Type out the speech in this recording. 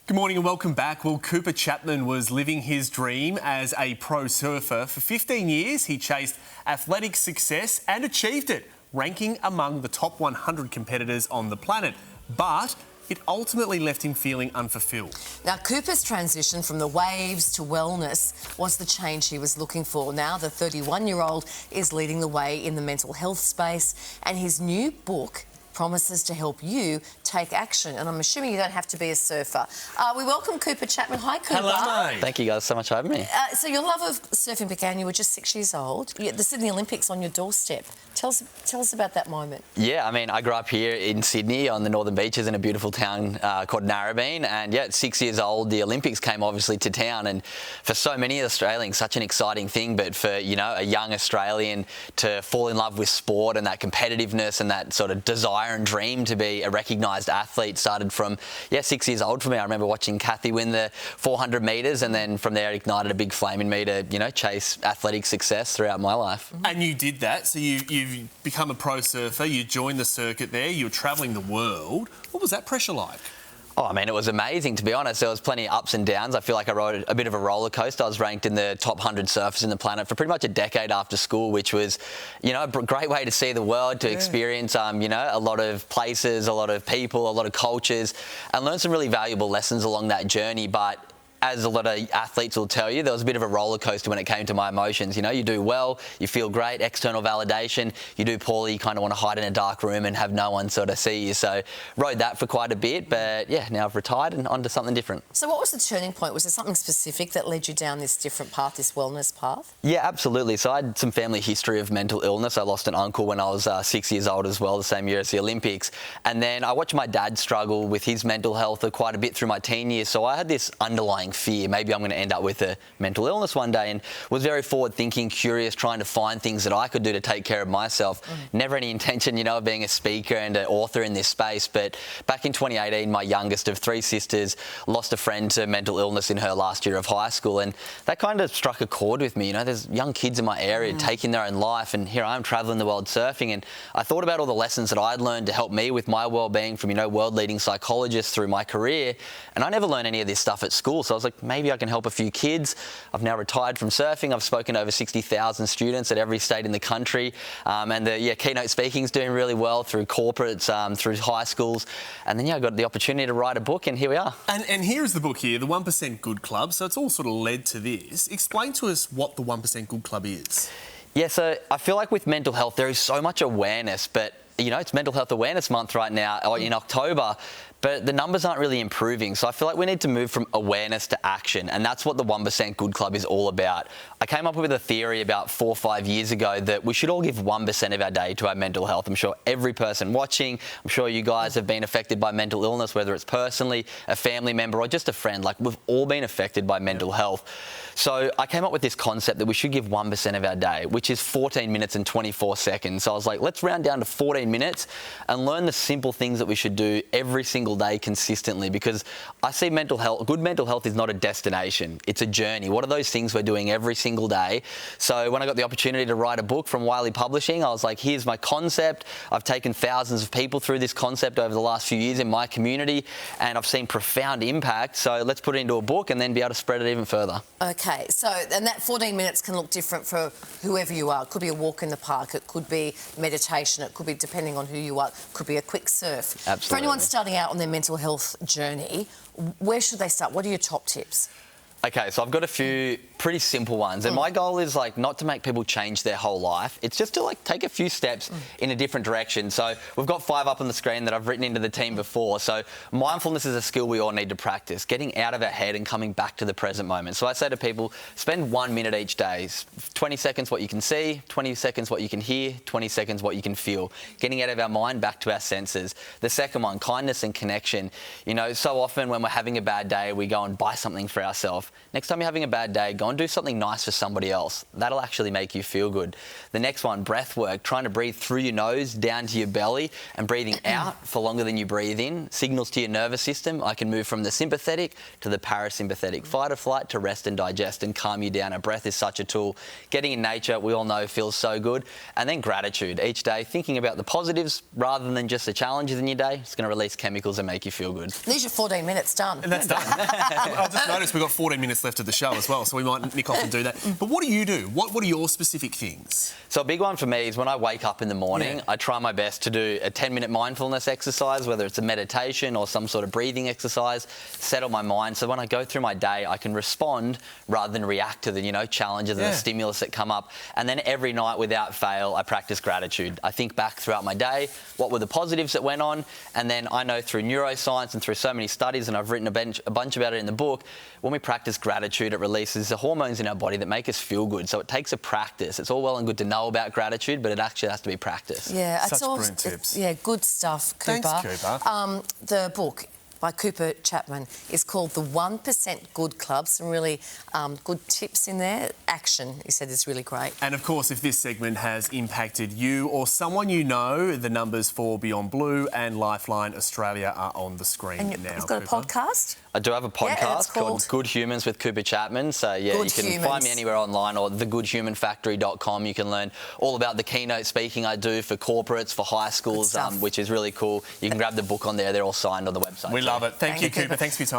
Good morning and welcome back. Well, Cooper Chapman was living his dream as a pro surfer. For 15 years, he chased athletic success and achieved it, ranking among the top 100 competitors on the planet. But it ultimately left him feeling unfulfilled. Now, Cooper's transition from the waves to wellness was the change he was looking for. Now, the 31-year-old is leading the way in the mental health space, and his new book promises to help you take action. And I'm assuming you don't have to be a surfer. We welcome Cooper Chapman. Hi, Cooper. Hello, mate. Thank you guys so much for having me. So your love of surfing began, you were just 6 years old. The Sydney Olympics on your doorstep. Tell us about that moment. Yeah, I mean, I grew up here in Sydney on the northern beaches in a beautiful town called Narrabeen. And yeah, at 6 years old, the Olympics came obviously to town. And for so many Australians, such an exciting thing. But for, you know, a young Australian to fall in love with sport and that competitiveness and that sort of desire and dream to be a recognised athlete started from, 6 years old for me. I remember watching Kathy win the 400 metres, and then from there it ignited a big flame in me to, you know, chase athletic success throughout my life. And you did that. So you've become a pro surfer, you joined the circuit there, you were travelling the world. What was that pressure like? Oh, I mean, it was amazing, to be honest. There was plenty of ups and downs. I feel like I rode a bit of a roller coaster. I was ranked in the top 100 surfers in the planet for pretty much a decade after school, which was, you know, a great way to see the world, to experience, you know, a lot of places, a lot of people, a lot of cultures, and learn some really valuable lessons along that journey. But as a lot of athletes will tell you, there was a bit of a roller coaster when it came to my emotions. You know, you do well, you feel great, external validation. You do poorly, you kind of want to hide in a dark room and have no one sort of see you. So rode that for quite a bit, but yeah, now I've retired and on to something different. So what was the turning point? Was there something specific that led you down this different path, this wellness path? Yeah, absolutely. So I had some family history of mental illness. I lost an uncle when I was 6 years old as well, the same year as the Olympics. And then I watched my dad struggle with his mental health quite a bit through my teen years. So I had this underlying fear, maybe I'm going to end up with a mental illness one day, and was very forward thinking, curious, trying to find things that I could do to take care of myself. Never any intention, you know, of being a speaker and an author in this space. But back in 2018, my youngest of three sisters lost a friend to mental illness in her last year of high school, and that kind of struck a chord with me. You know, there's young kids in my area taking their own life, and here I am traveling the world surfing, and I thought about all the lessons that I'd learned to help me with my well-being from, you know, world-leading psychologists through my career, and I never learned any of this stuff at school. So I was like, maybe I can help a few kids. I've now retired from surfing. I've spoken to over 60,000 students at every state in the country, and the keynote speaking's doing really well through corporates, through high schools, and then I got the opportunity to write a book, and here we are. And here's the book here, The 1% Good Club. So it's all sort of led to this. Explain to us what the 1% Good Club is. Yeah, so I feel like with mental health there is so much awareness, but you know, it's Mental Health Awareness Month right now, or in October, but the numbers aren't really improving. So I feel like we need to move from awareness to action, and that's what the 1% Good Club is all about. I came up with a theory about 4 or 5 years ago that we should all give 1% of our day to our mental health. I'm sure every person watching, I'm sure you guys have been affected by mental illness, whether it's personally, a family member, or just a friend. Like, we've all been affected by mental health. So I came up with this concept that we should give 1% of our day, which is 14 minutes and 24 seconds. So I was like, let's round down to 14 minutes and learn the simple things that we should do every single day consistently, because I see mental health, good mental health is not a destination, it's a journey. What are those things we're doing every single day? So when I got the opportunity to write a book from Wiley Publishing, I was like, here's my concept. I've taken thousands of people through this concept over the last few years in my community, and I've seen profound impact. So let's put it into a book and then be able to spread it even further. Okay, so, and that 14 minutes can look different for whoever you are. It could be a walk in the park, it could be meditation, it could be, depending on who you are, it could be a quick surf. Absolutely. For anyone starting out on their mental health journey, where should they start? What are your top tips? Okay, so I've got a few pretty simple ones, and my goal is like not to make people change their whole life. It's just to like take a few steps in a different direction. So we've got 5 up on the screen that I've written into the team before. So mindfulness is a skill we all need to practice, getting out of our head and coming back to the present moment. So I say to people, spend 1 minute each day, 20 seconds what you can see, 20 seconds what you can hear, 20 seconds what you can feel, getting out of our mind back to our senses. The second one, kindness and connection. You know, so often when we're having a bad day, we go and buy something for ourselves. Next time you're having a bad day, go and and do something nice for somebody else. That'll actually make you feel good. The next one, breath work, trying to breathe through your nose down to your belly and breathing out for longer than you breathe in signals to your nervous system. I can move from the sympathetic to the parasympathetic, fight or flight to rest and digest and calm you down. Our breath is such a tool. Getting in nature, we all know, feels so good. And then gratitude. Each day, thinking about the positives rather than just the challenges in your day. It's going to release chemicals and make you feel good. These are 14 minutes done. And that's done. I just noticed we've got 14 minutes left of the show as well, so we might nick off and do that. But what do you do? What are your specific things? So a big one for me is when I wake up in the morning, I try my best to do a 10-minute mindfulness exercise, whether it's a meditation or some sort of breathing exercise, settle my mind. So when I go through my day, I can respond rather than react to the, challenges and the stimulus that come up. And then every night, without fail, I practice gratitude. I think back throughout my day, what were the positives that went on? And then I know through neuroscience and through so many studies, and I've written a bunch about it in the book, when we practice gratitude, it releases the hormones in our body that make us feel good. So it takes a practice. It's all well and good to know about gratitude, but it actually has to be practiced. Yeah, Such brilliant tips. Yeah, good stuff, Cooper. Thanks, Cooper. The book by Cooper Chapman is called The 1% Good Club. Some really good tips in there. Action, he said, is really great. And of course, if this segment has impacted you or someone you know, the numbers for Beyond Blue and Lifeline Australia are on the screen now. You've got Cooper. a podcast? I do have a podcast called called Good Humans with Cooper Chapman. So, yeah, Good you can Humans. find me anywhere online or thegoodhumanfactory.com. You can learn all about the keynote speaking I do for corporates, for high schools, which is really cool. You can grab the book on there. They're all signed on the website. We love it. Thank you, Cooper. Thanks for your time.